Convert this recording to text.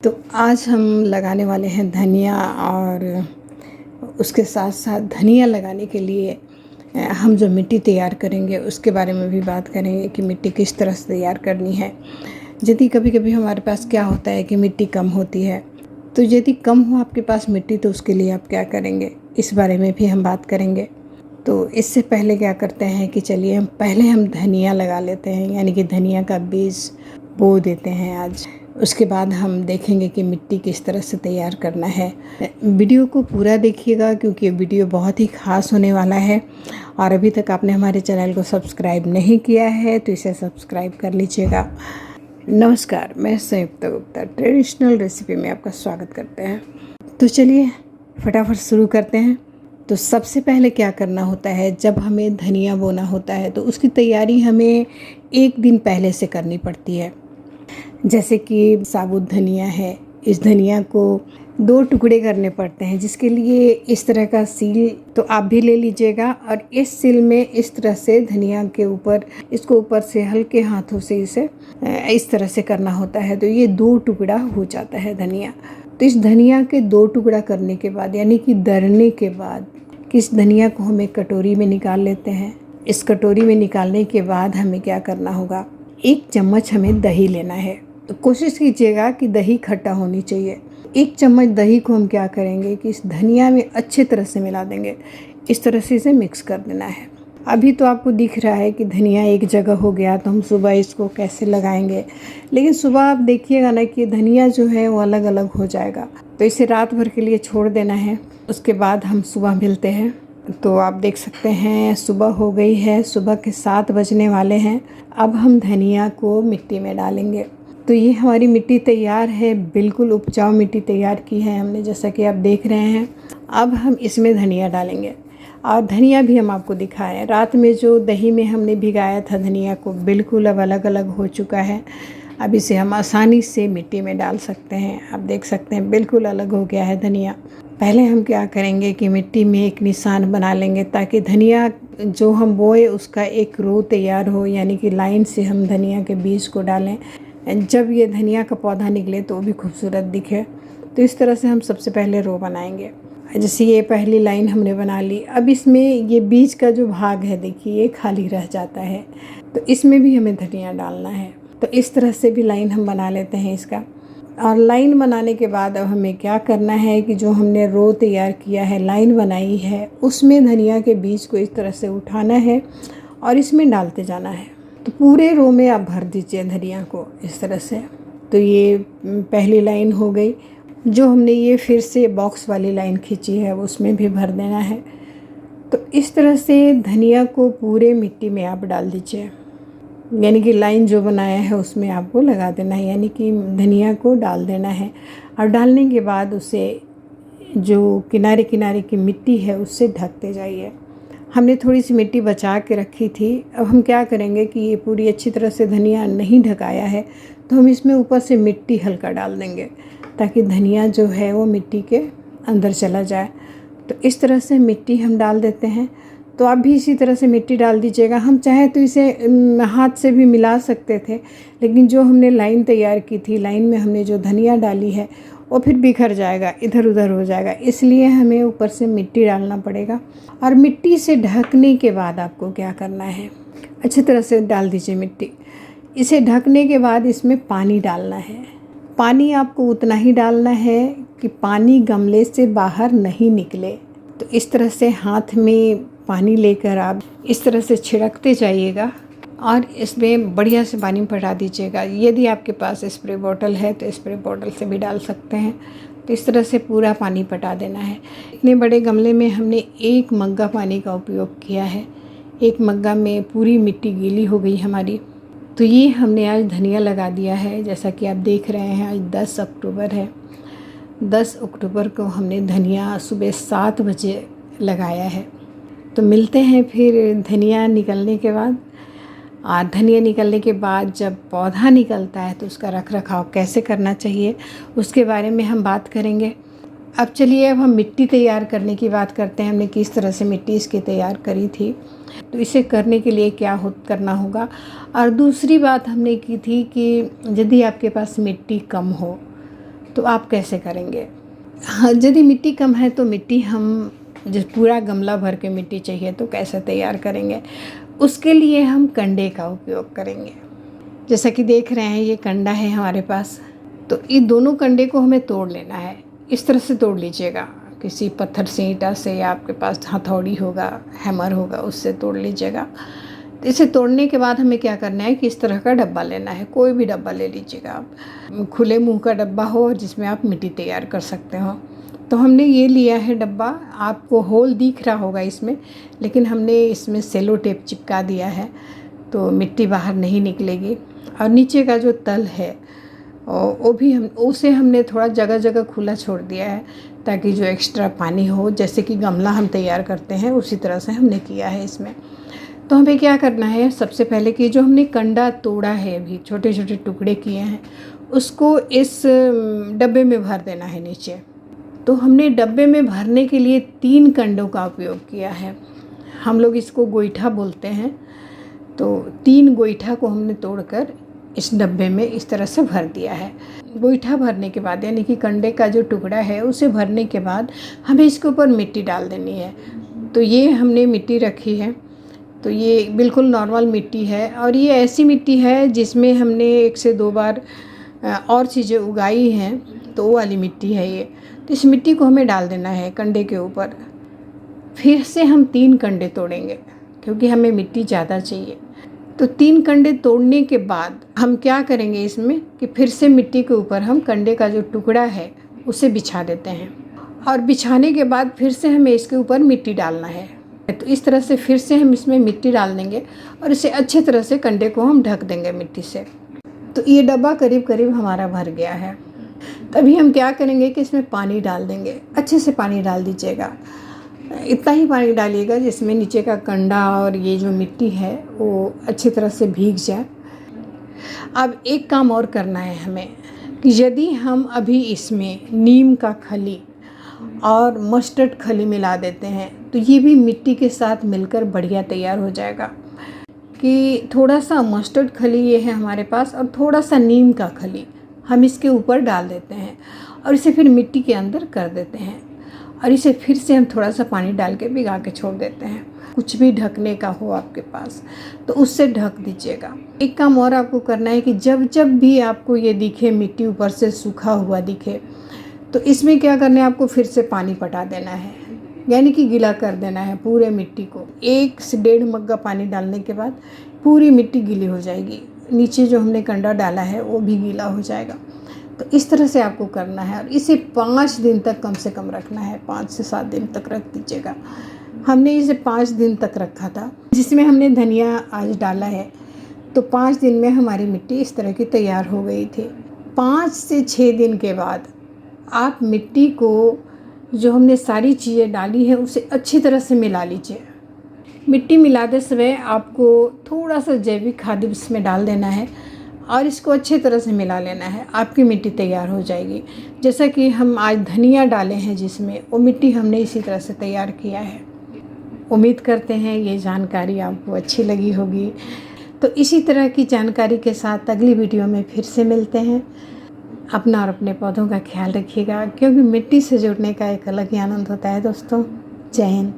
तो आज हम लगाने वाले हैं धनिया और उसके साथ साथ धनिया लगाने के लिए हम जो मिट्टी तैयार करेंगे उसके बारे में भी बात करेंगे कि मिट्टी किस तरह से तैयार करनी है। यदि कभी कभी हमारे पास क्या होता है कि मिट्टी कम होती है, तो यदि कम हो आपके पास मिट्टी तो उसके लिए आप क्या करेंगे, इस बारे में भी हम बात करेंगे। तो इससे पहले क्या करते हैं कि चलिए हम धनिया लगा लेते हैं, यानी कि धनिया का बीज बो देते हैं आज। उसके बाद हम देखेंगे कि मिट्टी किस तरह से तैयार करना है। वीडियो को पूरा देखिएगा क्योंकि ये वीडियो बहुत ही ख़ास होने वाला है। और अभी तक आपने हमारे चैनल को सब्सक्राइब नहीं किया है तो इसे सब्सक्राइब कर लीजिएगा। नमस्कार, मैं संयुक्ता गुप्ता ट्रेडिशनल रेसिपी में आपका स्वागत करते हैं। तो चलिए फटाफट शुरू करते हैं। तो सबसे पहले क्या करना होता है, जब हमें धनिया बोना होता है तो उसकी तैयारी हमें एक दिन पहले से करनी पड़ती है। जैसे कि साबुत धनिया है, इस धनिया को 2 टुकड़े करने पड़ते हैं, जिसके लिए इस तरह का सील तो आप भी ले लीजिएगा। और इस सील में इस तरह से धनिया के ऊपर, इसको ऊपर से हल्के हाथों से इसे इस तरह से करना होता है। तो ये 2 टुकड़ा हो जाता है धनिया। तो इस धनिया के 2 टुकड़ा करने के बाद, यानी कि दरने के बाद, इस धनिया को हम एक कटोरी में निकाल लेते हैं। इस कटोरी में निकालने के बाद हमें क्या करना होगा, 1 चम्मच हमें दही लेना है। तो कोशिश कीजिएगा कि दही खट्टा होनी चाहिए। 1 चम्मच दही को हम क्या करेंगे कि इस धनिया में अच्छे तरह से मिला देंगे। इस तरह से इसे मिक्स कर देना है। अभी तो आपको दिख रहा है कि धनिया एक जगह हो गया, तो हम सुबह इसको कैसे लगाएंगे। लेकिन सुबह आप देखिएगा ना कि धनिया जो है वो अलग अलग हो जाएगा। तो इसे रात भर के लिए छोड़ देना है। उसके बाद हम सुबह मिलते हैं। तो आप देख सकते हैं सुबह हो गई है, सुबह के 7 बजने वाले हैं। अब हम धनिया को मिट्टी में डालेंगे। तो ये हमारी मिट्टी तैयार है, बिल्कुल उपजाऊ मिट्टी तैयार की है हमने, जैसा कि आप देख रहे हैं। अब हम इसमें धनिया डालेंगे और धनिया भी हम आपको दिखाएं। रात में जो दही में हमने भिगाया था धनिया को, बिल्कुल अब अलग अलग हो चुका है। अब इसे हम आसानी से मिट्टी में डाल सकते हैं। आप देख सकते हैं बिल्कुल अलग हो गया है धनिया। पहले हम क्या करेंगे कि मिट्टी में एक निशान बना लेंगे, ताकि धनिया जो हम बोए उसका एक रो तैयार हो, यानी कि लाइन से हम धनिया के बीज को डालें। जब ये धनिया का पौधा निकले तो वो भी खूबसूरत दिखे। तो इस तरह से हम सबसे पहले रो बनाएंगे। जैसे ये पहली लाइन हमने बना ली। अब इसमें ये बीज का जो भाग है, देखिए ये खाली रह जाता है, तो इसमें भी हमें धनिया डालना है। तो इस तरह से भी लाइन हम बना लेते हैं इसका। और लाइन बनाने के बाद अब हमें क्या करना है कि जो हमने रो तैयार किया है, लाइन बनाई है, उसमें धनिया के बीज को इस तरह से उठाना है और इसमें डालते जाना है। तो पूरे रो में आप भर दीजिए धनिया को इस तरह से। तो ये पहली लाइन हो गई। जो हमने ये फिर से बॉक्स वाली लाइन खींची है उसमें भी भर देना है। तो इस तरह से धनिया को पूरे मिट्टी में आप डाल दीजिए, यानी कि लाइन जो बनाया है उसमें आपको लगा देना है, यानी कि धनिया को डाल देना है। और डालने के बाद उसे जो किनारे किनारे की मिट्टी है उससे ढकते जाइए। हमने थोड़ी सी मिट्टी बचा के रखी थी। अब हम क्या करेंगे कि ये पूरी अच्छी तरह से धनिया नहीं ढकाया है, तो हम इसमें ऊपर से मिट्टी हल्का डाल देंगे, ताकि धनिया जो है वो मिट्टी के अंदर चला जाए। तो इस तरह से मिट्टी हम डाल देते हैं। तो आप भी इसी तरह से मिट्टी डाल दीजिएगा। हम चाहे तो इसे हाथ से भी मिला सकते थे, लेकिन जो हमने लाइन तैयार की थी, लाइन में हमने जो धनिया डाली है वो फिर बिखर जाएगा, इधर उधर हो जाएगा, इसलिए हमें ऊपर से मिट्टी डालना पड़ेगा। और मिट्टी से ढकने के बाद आपको क्या करना है, अच्छी तरह से डाल दीजिए मिट्टी। इसे ढकने के बाद इसमें पानी डालना है। पानी आपको उतना ही डालना है कि पानी गमले से बाहर नहीं निकले। तो इस तरह से हाथ में पानी लेकर आप इस तरह से छिड़कते जाइएगा और इसमें बढ़िया से पानी पटा दीजिएगा। यदि आपके पास स्प्रे बॉटल है तो स्प्रे बॉटल से भी डाल सकते हैं। तो इस तरह से पूरा पानी पटा देना है। इतने बड़े गमले में हमने 1 मग्गा पानी का उपयोग किया है। 1 मग्गा में पूरी मिट्टी गीली हो गई हमारी। तो ये हमने आज धनिया लगा दिया है। जैसा कि आप देख रहे हैं आज 10 अक्टूबर है। 10 अक्टूबर को हमने धनिया सुबह 7 बजे लगाया है। तो मिलते हैं फिर धनिया निकलने के बाद। और धनिया निकलने के बाद जब पौधा निकलता है तो उसका रख रखाव कैसे करना चाहिए उसके बारे में हम बात करेंगे। अब चलिए अब हम मिट्टी तैयार करने की बात करते हैं। हमने किस तरह से मिट्टी इसकी तैयार करी थी, तो इसे करने के लिए क्या करना होगा। और दूसरी बात हमने की थी कि यदि आपके पास मिट्टी कम हो तो आप कैसे करेंगे? हाँ, यदि मिट्टी कम है तो मिट्टी हम जो पूरा गमला भर के मिट्टी चाहिए तो कैसे तैयार करेंगे? उसके लिए हम कंडे का उपयोग करेंगे। जैसा कि देख रहे हैं ये कंडा है हमारे पास, तो ये दोनों कंडे को हमें तोड़ लेना है। इस तरह से तोड़ लीजिएगा, किसी पत्थर से, ईंटा से, या आपके पास हथौड़ी होगा, हैमर होगा, उससे तोड़ लीजिएगा। तो इसे तोड़ने के बाद हमें क्या करना है कि इस तरह का डब्बा लेना है, कोई भी डब्बा ले लीजिएगा आप, खुले मुंह का डब्बा हो जिसमें आप मिट्टी तैयार कर सकते हो। तो हमने ये लिया है डब्बा, आपको होल दिख रहा होगा इसमें, लेकिन हमने इसमें सेलो टेप चिपका दिया है तो मिट्टी बाहर नहीं निकलेगी। और नीचे का जो तल है वो भी उसे हमने थोड़ा जगह जगह खुला छोड़ दिया है ताकि जो एक्स्ट्रा पानी हो, जैसे कि गमला हम तैयार करते हैं उसी तरह से हमने किया है इसमें। तो हमें क्या करना है, सबसे पहले कि जो हमने कंडा तोड़ा है, अभी छोटे छोटे टुकड़े किए हैं, उसको इस डब्बे में भर देना है नीचे। तो हमने डब्बे में भरने के लिए 3 कंडों का उपयोग किया है। हम लोग इसको गोईठा बोलते हैं। तो 3 गोईठा को हमने तोड़कर इस डब्बे में इस तरह से भर दिया है। गोईठा भरने के बाद, यानी कि कंडे का जो टुकड़ा है उसे भरने के बाद हमें इसके ऊपर मिट्टी डाल देनी है। तो ये हमने मिट्टी रखी है, तो ये बिल्कुल नॉर्मल मिट्टी है, और ये ऐसी मिट्टी है जिसमें हमने 1 से 2 बार और चीज़ें उगाई हैं, तो वो वाली मिट्टी है ये। तो इस मिट्टी को हमें डाल देना है कंडे के ऊपर। फिर से हम 3 कंडे तोड़ेंगे क्योंकि हमें मिट्टी ज़्यादा चाहिए। तो 3 कंडे तोड़ने के बाद हम क्या करेंगे इसमें कि फिर से मिट्टी के ऊपर हम कंडे का जो टुकड़ा है उसे बिछा देते हैं, और बिछाने के बाद फिर से हमें इसके ऊपर मिट्टी डालना है। तो इस तरह से फिर से हम इसमें मिट्टी डाल देंगे और इसे अच्छे तरह से कंडे को हम ढक देंगे मिट्टी से। तो ये डब्बा करीब करीब हमारा भर गया है। तभी हम क्या करेंगे कि इसमें पानी डाल देंगे, अच्छे से पानी डाल दीजिएगा। इतना ही पानी डालिएगा जिसमें नीचे का कंडा और ये जो मिट्टी है वो अच्छी तरह से भीग जाए। अब एक काम और करना है हमें कि यदि हम अभी इसमें नीम का खली और मस्टर्ड खली मिला देते हैं तो ये भी मिट्टी के साथ मिलकर बढ़िया तैयार हो जाएगा। कि थोड़ा सा मस्टर्ड खली ये है हमारे पास और थोड़ा सा नीम का खली हम इसके ऊपर डाल देते हैं और इसे फिर मिट्टी के अंदर कर देते हैं, और इसे फिर से हम थोड़ा सा पानी डाल के भिगा के छोड़ देते हैं। कुछ भी ढकने का हो आपके पास तो उससे ढक दीजिएगा। एक काम और आपको करना है कि जब जब भी आपको ये दिखे मिट्टी ऊपर से सूखा हुआ दिखे, तो इसमें क्या करना है, आपको फिर से पानी पटा देना है, यानी कि गीला कर देना है पूरे मिट्टी को। 1 से 1.5 मग्गा पानी डालने के बाद पूरी मिट्टी गीली हो जाएगी, नीचे जो हमने कंडा डाला है वो भी गीला हो जाएगा। तो इस तरह से आपको करना है, और इसे 5 दिन तक कम से कम रखना है, 5 से 7 दिन तक रख दीजिएगा। हमने इसे 5 दिन तक रखा था, जिसमें हमने धनिया आज डाला है, तो 5 दिन में हमारी मिट्टी इस तरह की तैयार हो गई थी। 5 से 6 दिन के बाद आप मिट्टी को, जो हमने सारी चीज़ें डाली है, उसे अच्छी तरह से मिला लीजिए। मिट्टी मिलाते समय आपको थोड़ा सा जैविक खाद इसमें डाल देना है और इसको अच्छे तरह से मिला लेना है। आपकी मिट्टी तैयार हो जाएगी। जैसा कि हम आज धनिया डाले हैं जिसमें, वो मिट्टी हमने इसी तरह से तैयार किया है। उम्मीद करते हैं ये जानकारी आपको अच्छी लगी होगी। तो इसी तरह की जानकारी के साथ अगली वीडियो में फिर से मिलते हैं। अपना और अपने पौधों का ख्याल रखिएगा, क्योंकि मिट्टी से जुड़ने का एक अलग ही आनंद होता है दोस्तों। जय हिंद।